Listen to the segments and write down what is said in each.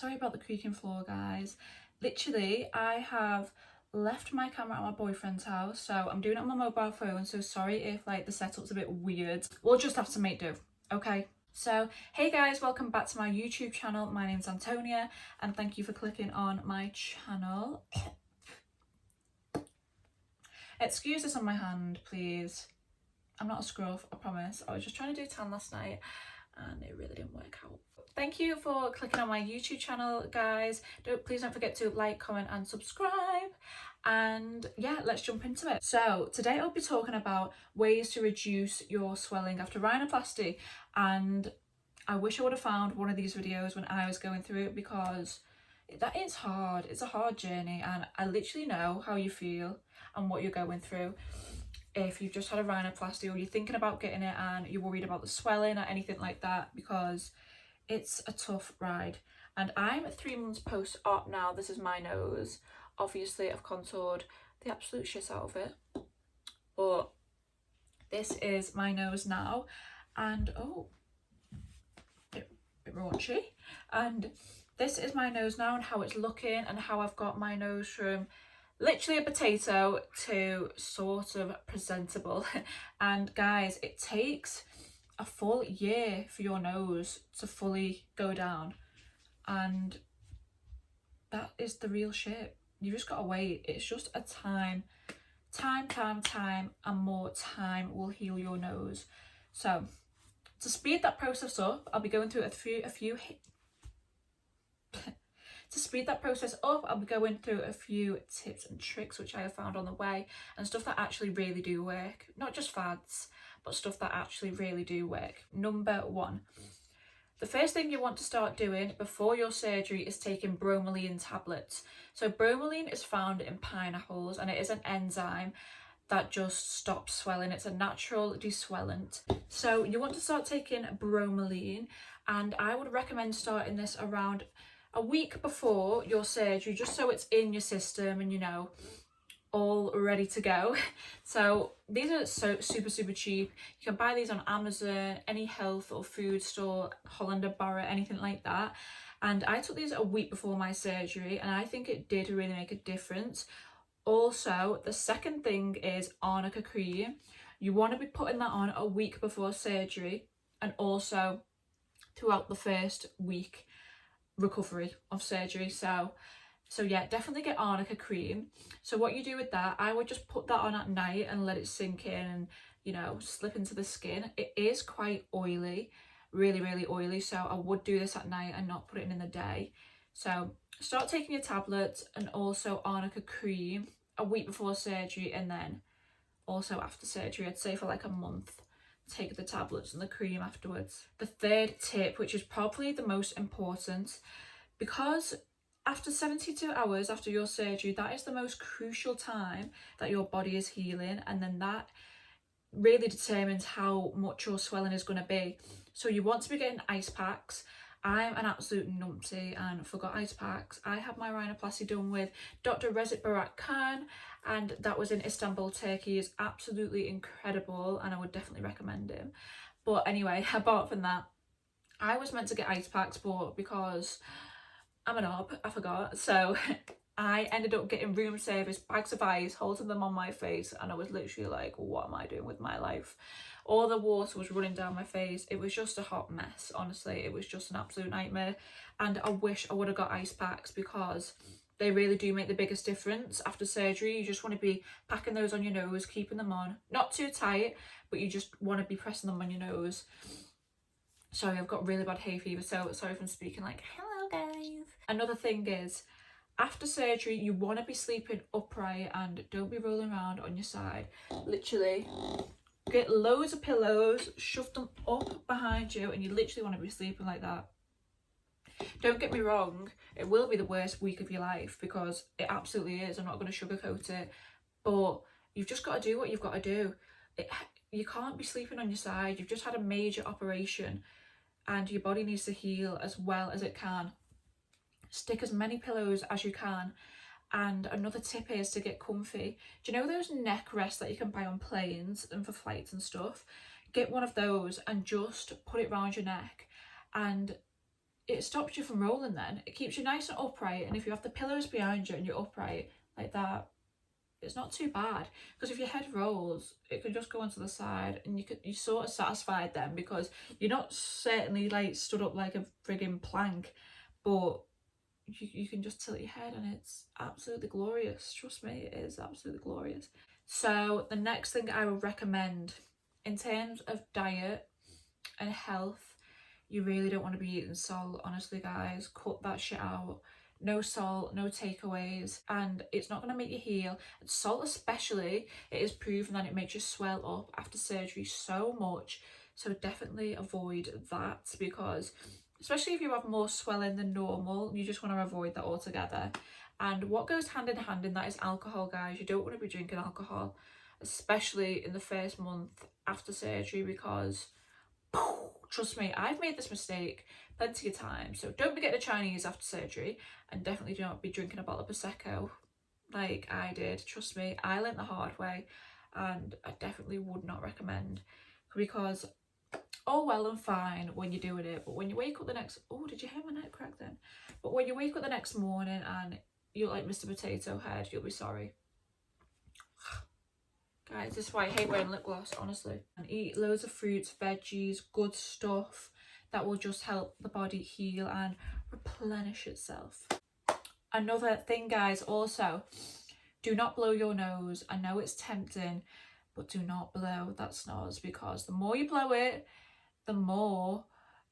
Sorry about the creaking floor, guys. Literally, I have left my camera at my boyfriend's house, so I'm doing it on my mobile phone, so sorry if like the setup's a bit weird. We'll just have to make do, okay? So, hey guys, welcome back to my YouTube channel. My name's Antonia, and thank you for clicking on my channel. Excuse this on my hand, please. I'm not a scruff, I promise. I was just trying to do tan last night, and it really didn't work out. Thank you for clicking on my YouTube channel, guys. Please don't forget to like, comment and subscribe. And yeah, let's jump into it. So today I'll be talking about ways to reduce your swelling after rhinoplasty, and I wish I would have found one of these videos when I was going through it, because that is hard. It's a hard journey, and I literally know how you feel and what you're going through if you've just had a rhinoplasty or you're thinking about getting it and you're worried about the swelling or anything like that, because it's a tough ride. And I'm 3 months post-op now. This is my nose. Obviously I've contoured the absolute shit out of it, but this is my nose now, and oh, bit raunchy. And this is my nose now and how it's looking, and how I've got my nose from literally a potato to sort of presentable. And guys, it takes a full year for your nose to fully go down, and that is the real shit. You just gotta wait. It's just a time, and more time will heal your nose. So to speed that process up, I'll be going through to speed that process up, I'll be going through a few tips and tricks which I have found on the way, and stuff that actually really do work. Not just fads, but stuff that actually really do work. Number 1. The first thing you want to start doing before your surgery is taking bromelain tablets. So bromelain is found in pineapples, and it is an enzyme that just stops swelling. It's a natural deswellant. So you want to start taking bromelain, and I would recommend starting this around a week before your surgery, just so it's in your system and, you know, all ready to go. So these are so super cheap. You can buy these on Amazon, any health or food store, Hollander Barrett, anything like that. And I took these a week before my surgery, and I think it did really make a difference. Also, the second thing is Arnica cream. You want to be putting that on a week before surgery, and also throughout the first week recovery of surgery. So yeah, definitely get Arnica cream. So what you do with that, I would just put that on at night and let it sink in and, you know, slip into the skin. It is quite oily, really oily, so I would do this at night and not put it in the day. So start taking your tablets and also Arnica cream a week before surgery, and then also after surgery. I'd say for like a month, take the tablets and the cream afterwards. The third tip, which is probably the most important, because after 72 hours after your surgery, that is the most crucial time that your body is healing, and then that really determines how much your swelling is going to be. So you want to be getting ice packs. I'm an absolute numpty and forgot ice packs. I had my rhinoplasty done with Dr. Recep Barat Khan, and that was in Istanbul, Turkey. Is absolutely incredible, and I would definitely recommend him. But anyway, apart from that, I was meant to get ice packs, but because I'm a knob, I forgot. So I ended up getting room service bags of ice, holding them on my face, and I was literally like, what am I doing with my life? All the water was running down my face. It was just a hot mess, honestly. It was just an absolute nightmare, and I wish I would have got ice packs, because they really do make the biggest difference after surgery. You just want to be packing those on your nose, keeping them on, not too tight, but you just want to be pressing them on your nose. Sorry, I've got really bad hay fever, so sorry if I'm speaking like, hello guys. Another thing is, after surgery, you want to be sleeping upright and don't be rolling around on your side. Literally, get loads of pillows, shove them up behind you, and you literally want to be sleeping like that. Don't get me wrong, it will be the worst week of your life, because it absolutely is. I'm not going to sugarcoat it, but you've just got to do what you've got to do. You can't be sleeping on your side. You've just had a major operation, and your body needs to heal as well as it can. Stick as many pillows as you can. And another tip is to get comfy. Do you know those neck rests that you can buy on planes and for flights and stuff? Get one of those and just put it around your neck, and it stops you from rolling then. It keeps you nice and upright, and if you have the pillows behind you and you're upright like that, it's not too bad, because if your head rolls, it can just go onto the side and you're sort of satisfied then, because you're not certainly like stood up like a frigging plank, but you can just tilt your head and it's absolutely glorious. Trust me, it is absolutely glorious. So the next thing I would recommend in terms of diet and health, you really don't want to be eating salt, honestly guys. Cut that shit out. No salt, no takeaways, and it's not going to make you heal. And salt especially, it is proven that it makes you swell up after surgery so much, so definitely avoid that, because especially if you have more swelling than normal, you just want to avoid that altogether. And what goes hand in hand in that is alcohol, guys. You don't want to be drinking alcohol, especially in the first month after surgery, because trust me, I've made this mistake plenty of times. So don't be getting a Chinese after surgery, and definitely do not be drinking a bottle of Prosecco like I did. Trust me, I learnt the hard way, and I definitely would not recommend, because all well and fine when you're doing it, but when you wake up the next, oh, did you hear my neck crack then? But when you wake up the next morning and you're like Mr. Potato Head, you'll be sorry. Guys, this is why I hate wearing lip gloss, honestly. And eat loads of fruits, veggies, good stuff that will just help the body heal and replenish itself. Another thing, guys, also, do not blow your nose. I know it's tempting, but do not blow that snozz, because the more you blow it, the more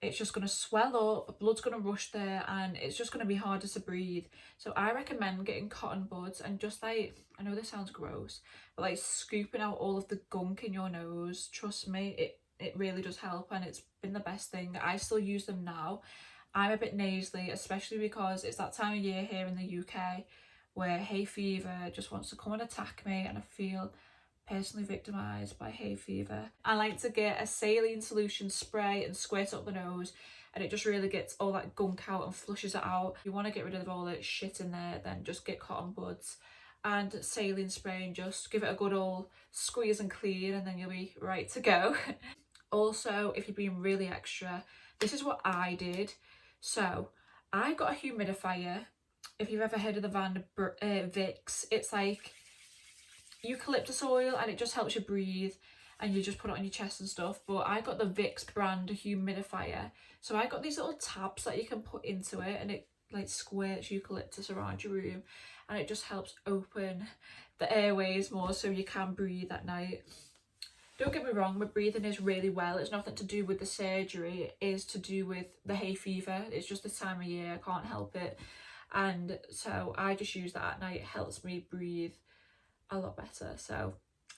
it's just going to swell up, blood's going to rush there, and it's just going to be harder to breathe. So I recommend getting cotton buds and just like, I know this sounds gross, but like scooping out all of the gunk in your nose. Trust me, it really does help, and it's been the best thing. I still use them now. I'm a bit nasally, especially because it's that time of year here in the UK where hay fever just wants to come and attack me, and I feel personally victimised by hay fever. I like to get a saline solution spray and squirt up the nose, and it just really gets all that gunk out and flushes it out. If you want to get rid of all that shit in there, then just get cotton buds and saline spray and just give it a good old squeeze and clean, and then you'll be right to go. Also, if you're being really extra, this is what I did. So I got a humidifier. If you've ever heard of the Van Vicks, it's like eucalyptus oil, and it just helps you breathe, and you just put it on your chest and stuff. But I got the Vicks brand humidifier, so I got these little tabs that you can put into it, and it like squirts eucalyptus around your room, and it just helps open the airways more so you can breathe at night. Don't get me wrong, my breathing is really well. It's nothing to do with the surgery, it is to do with the hay fever. It's just this time of year, I can't help it. And so I just use that at night. It helps me breathe a lot better. So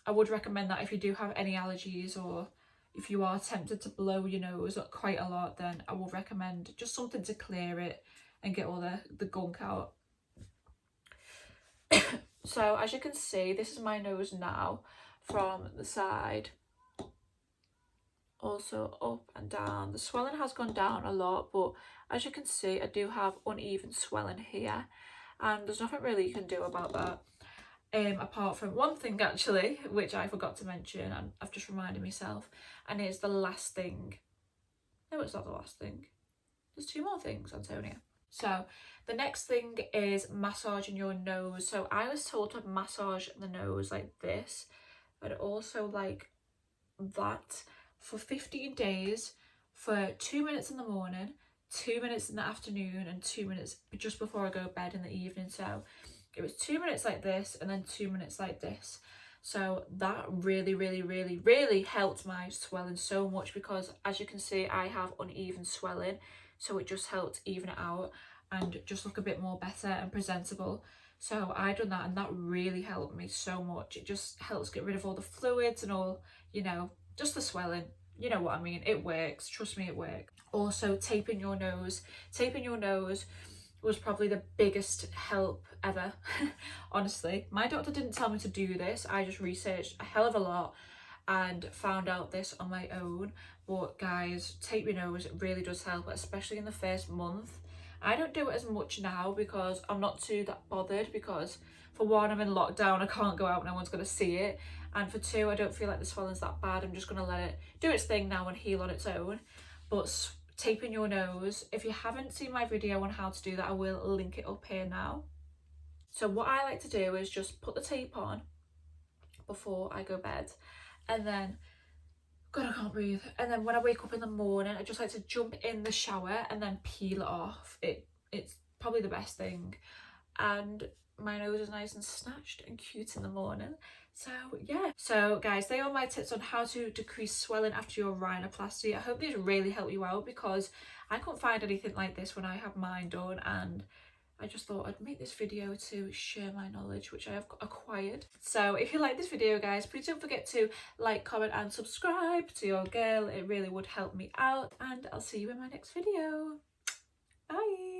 I would recommend that if you do have any allergies, or if you are tempted to blow your nose quite a lot, then I will recommend just something to clear it and get all the gunk out. So as you can see, this is my nose now from the side, also up and down. The swelling has gone down a lot, but as you can see, I do have uneven swelling here, and there's nothing really you can do about that. Apart from one thing actually, which I forgot to mention, and I've just reminded myself, and it's the last thing. No, it's not the last thing. There's two more things, Antonia. So the next thing is massaging your nose. So I was told to massage the nose like this, but also like that for 15 days for 2 minutes in the morning, 2 minutes in the afternoon, and 2 minutes just before I go to bed in the evening. So it was 2 minutes like this, and then 2 minutes like this. So that really helped my swelling so much, because as you can see, I have uneven swelling, so it just helped even it out and just look a bit more better and presentable. So I done that, and that really helped me so much. It just helps get rid of all the fluids and all, you know, just the swelling. You know what I mean? It works. Trust me, it works. Also, taping your nose. Taping your nose was probably the biggest help ever. Honestly, my doctor didn't tell me to do this. I just researched a hell of a lot and found out this on my own. But guys, tape your nose, it really does help, especially in the first month. I don't do it as much now because I'm not too that bothered, because for one, I'm in lockdown, I can't go out, no one's going to see it, and for two, I don't feel like the swelling's that bad. I'm just going to let it do its thing now and heal on its own. But taping your nose. If you haven't seen my video on how to do that, I will link it up here now. So what I like to do is just put the tape on before I go bed, and then, God, I can't breathe. And then when I wake up in the morning, I just like to jump in the shower and then peel it off. It's probably the best thing. And my nose is nice and snatched and cute in the morning. So yeah. So guys, they are my tips on how to decrease swelling after your rhinoplasty. I hope these really help you out, because I couldn't find anything like this when I had mine done, and I just thought I'd make this video to share my knowledge, which I have acquired. So if you like this video, guys, please don't forget to like, comment and subscribe to your girl. It really would help me out, and I'll see you in my next video. Bye.